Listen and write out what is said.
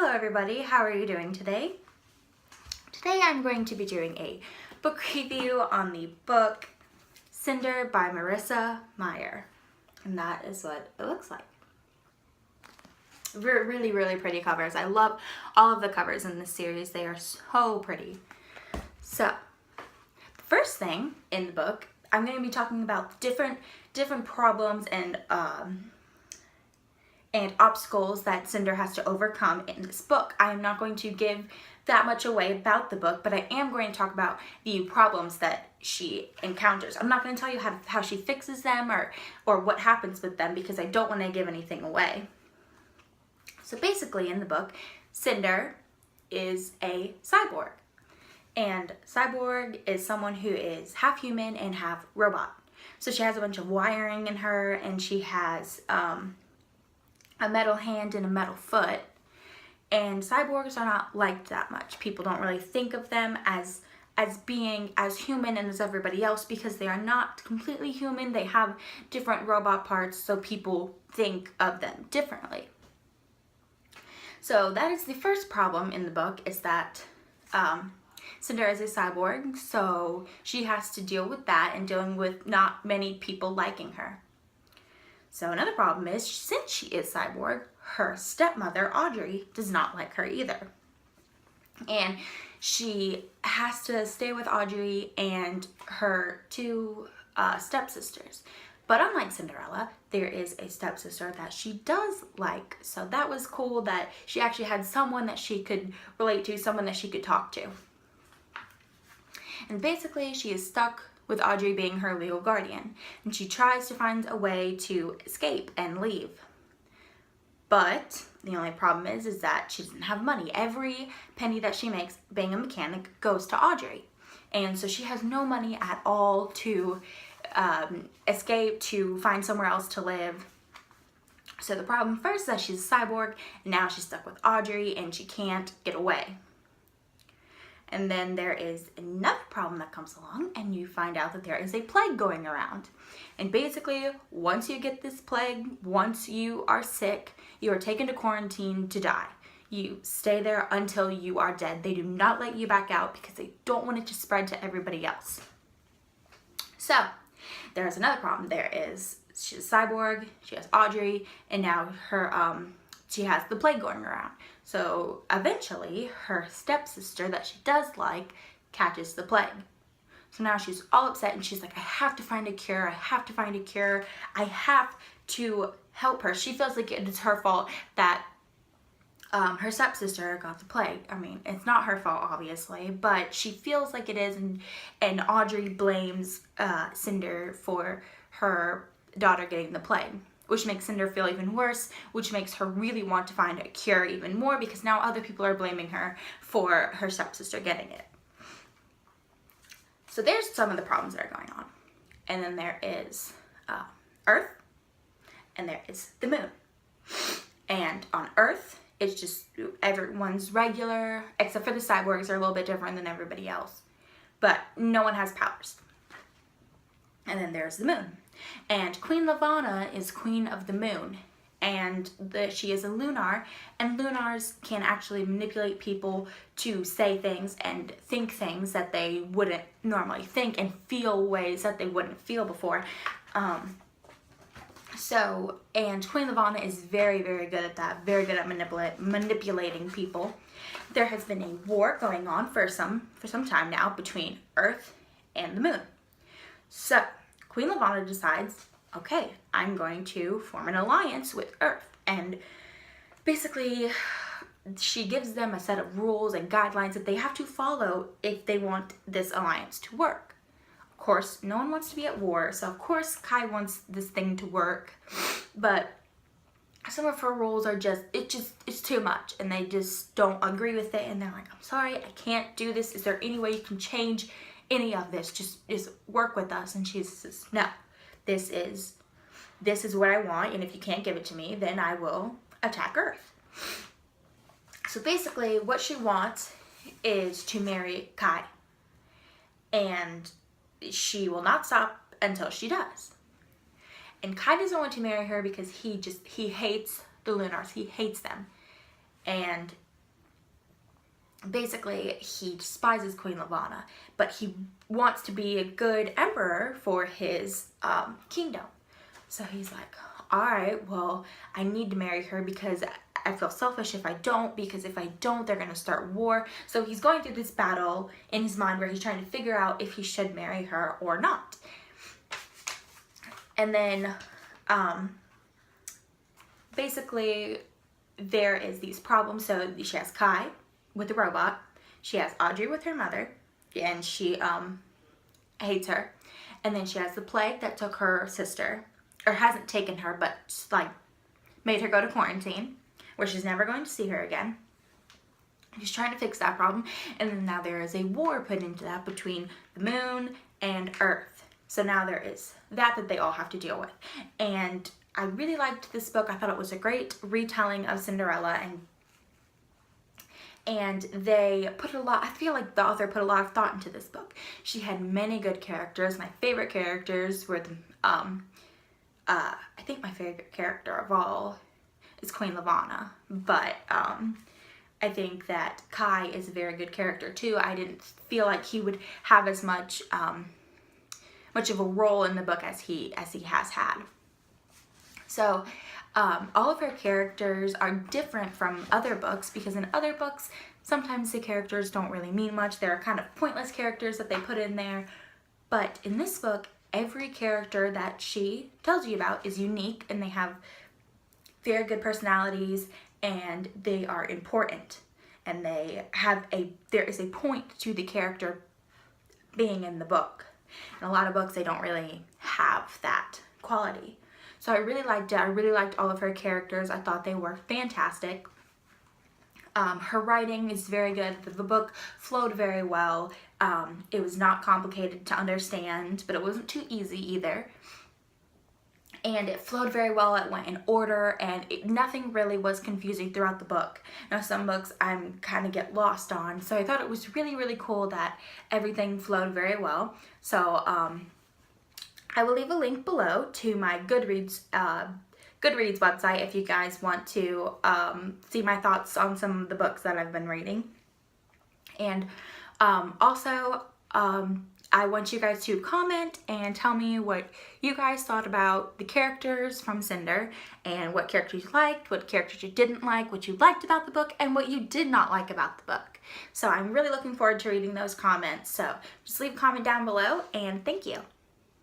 Hello everybody, how are you doing today? Today I'm going to be doing a book review on the book Cinder by Marissa Meyer. And that is what it looks like. Really, really pretty covers. I love all of the covers in this series. They are so pretty. So, the first thing in the book, I'm going to be talking about different problems and obstacles that Cinder has to overcome in this book. I am not going to give that much away about the book, but I am going to talk about the problems that she encounters. I'm not going to tell you how she fixes them or what happens with them because I don't want to give anything away. So basically in the book, Cinder is a cyborg. And cyborg is someone who is half human and half robot. So she has a bunch of wiring in her, and she has a metal hand and a metal foot, and cyborgs are not liked that much. People don't really think of them as being as human and as everybody else because they are not completely human. They have different robot parts, so people think of them differently. So that is the first problem in the book, is that Cinder is a cyborg, so she has to deal with that and dealing with not many people liking her. So another problem is, since she is cyborg, her stepmother, Audrey, does not like her either. And she has to stay with Audrey and her two stepsisters. But unlike Cinderella, there is a stepsister that she does like. So that was cool that she actually had someone that she could relate to, someone that she could talk to. And basically, she is stuck with Audrey being her legal guardian, and she tries to find a way to escape and leave. But the only problem is that she doesn't have money. Every penny that she makes being a mechanic goes to Audrey, and so she has no money at all to escape, to find somewhere else to live. So the problem first is that she's a cyborg, and now she's stuck with Audrey and she can't get away. And then there is another problem that comes along, and you find out that there is a plague going around. And basically, once you get this plague, once you are sick, you are taken to quarantine to die. You stay there until you are dead. They do not let you back out because they don't want it to spread to everybody else. So, there is another problem. She's a cyborg, she has Audrey, and now she has the plague going around. So eventually her stepsister that she does like catches the plague. So now she's all upset and she's like, I have to find a cure. I have to find a cure. I have to help her. She feels like it's her fault that her stepsister got the plague. I mean, it's not her fault, obviously, but she feels like it is, and Audrey blames Cinder for her daughter getting the plague, which makes Cinder feel even worse, which makes her really want to find a cure even more because now other people are blaming her for her stepsister getting it. So there's some of the problems that are going on. And then there is Earth, and there is the moon. And on Earth, it's just everyone's regular, except for the cyborgs are a little bit different than everybody else. But no one has powers. And then there's the moon. And Queen Lavana is queen of the moon, and she is a lunar, and lunars can actually manipulate people to say things and think things that they wouldn't normally think and feel ways that they wouldn't feel before. And Queen Lavana is very, very good at that, very good at manipulating people. There has been a war going on for some time now between Earth and the moon. So Queen Lavana decides, okay, I'm going to form an alliance with Earth. And basically, she gives them a set of rules and guidelines that they have to follow if they want this alliance to work. Of course, no one wants to be at war, so of course Kai wants this thing to work. But some of her rules are it's too much, and they just don't agree with it, and they're like, I'm sorry, I can't do this. Is there any way you can change any of this? Just work with us. And she says, no, this is what I want, and if you can't give it to me, then I will attack Earth. So basically what she wants is to marry Kai, and she will not stop until she does. And Kai doesn't want to marry her because he hates the Lunars. He hates them. And basically he despises Queen Lavanna, but he wants to be a good emperor for his kingdom. So he's like, all right, well, I need to marry her because I feel selfish if I don't, because if I don't, they're going to start war. So he's going through this battle in his mind where he's trying to figure out if he should marry her or not. And then basically there is these problems. So she has Kai with the robot. She has Audrey with her mother, and she hates her. And then she has the plague that took her sister, or hasn't taken her, but like made her go to quarantine, where she's never going to see her again. He's trying to fix that problem. And then now there is a war put into that between the moon and Earth. So now there is that they all have to deal with. And I really liked this book. I thought it was a great retelling of Cinderella, and they put a lot, I feel like the author put a lot of thought into this book. She had many good characters. My favorite characters were the, I think my favorite character of all is Queen Lavanna, but I think that Kai is a very good character too. I didn't feel like he would have as much of a role in the book as he has had. So all of her characters are different from other books, because in other books sometimes the characters don't really mean much. They're kind of pointless characters that they put in there. But in this book, every character that she tells you about is unique, and they have very good personalities, and they are important, and there is a point to the character being in the book. In a lot of books they don't really have that quality. So I really liked it. I really liked all of her characters. I thought they were fantastic. Her writing is very good. The book flowed very well. It was not complicated to understand, but it wasn't too easy either. And it flowed very well. It went in order, and nothing really was confusing throughout the book. Now some books I'm kind of get lost on, so I thought it was really, really cool that everything flowed very well. So I will leave a link below to my Goodreads website if you guys want to see my thoughts on some of the books that I've been reading. And also I want you guys to comment and tell me what you guys thought about the characters from Cinder, and what characters you liked, what characters you didn't like, what you liked about the book, and what you did not like about the book. So I'm really looking forward to reading those comments. So just leave a comment down below, and thank you.